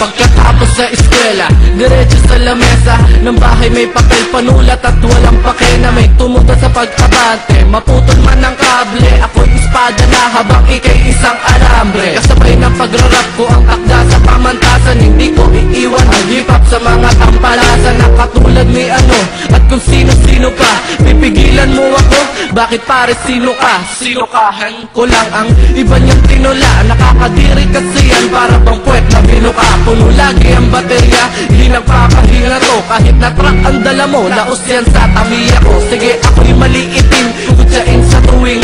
Pagkatapos sa eskwela, diretso sa lamesa ng bahay, may papel, panulat at walang pake na may tumuta sa pag-abante. Maputol man ang kable, ako'y espada na habang ikay isang alambre. Kasabay ng pagrarap ko ang takda sa pamantasan, hindi ko iiwan ang hip-hop sa mga tampalasan na katulad ni ano at kung sino-sino pa. Pipigilan mo ako? Bakit pare sino ka? Sino ka? Ko lang ang iba niyang tinula. Nakakadiri kasi yan, para bang puwet na binuka. Puno lagi ang baterya, hindi nagpapahinga to. Kahit na truck ang dala mo, laos yan sa tamiya ko. Sige ako'y maliitin, kutsain sa tuwing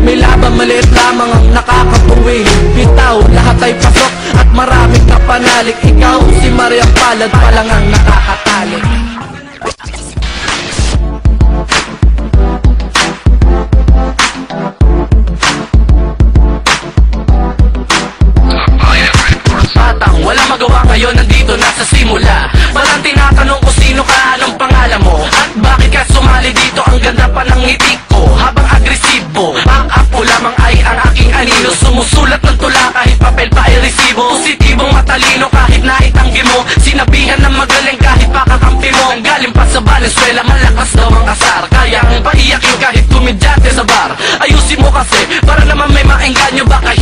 may laban, maliit lamang ang nakakapuwi. Bitaw, lahat ay pasok at maraming kapanalik. Ikaw si Mariang Palad pa lang ang nakakatalik. Batang wala magawa ngayon, nandito na sa simula. Parang tinatanong ko sino ka, anong pangalan mo, at bakit ka sumali dito. Ang ganda pa ng ngiti ko, habang agresibo. Back up ko lamang ay ang aking anino. Sumusulat ng tula kahit papel pa ay resibo. Positibong matalino kahit naitanggi mo. Sinabihan ng magaling kahit pakakampi mo. Ang galing pa sa Valenzuela, malakas daw ang asar. Kaya ang paiyakin kahit kumidyate sa bar. Ayusin mo kasi para naman may maengganyo. Baka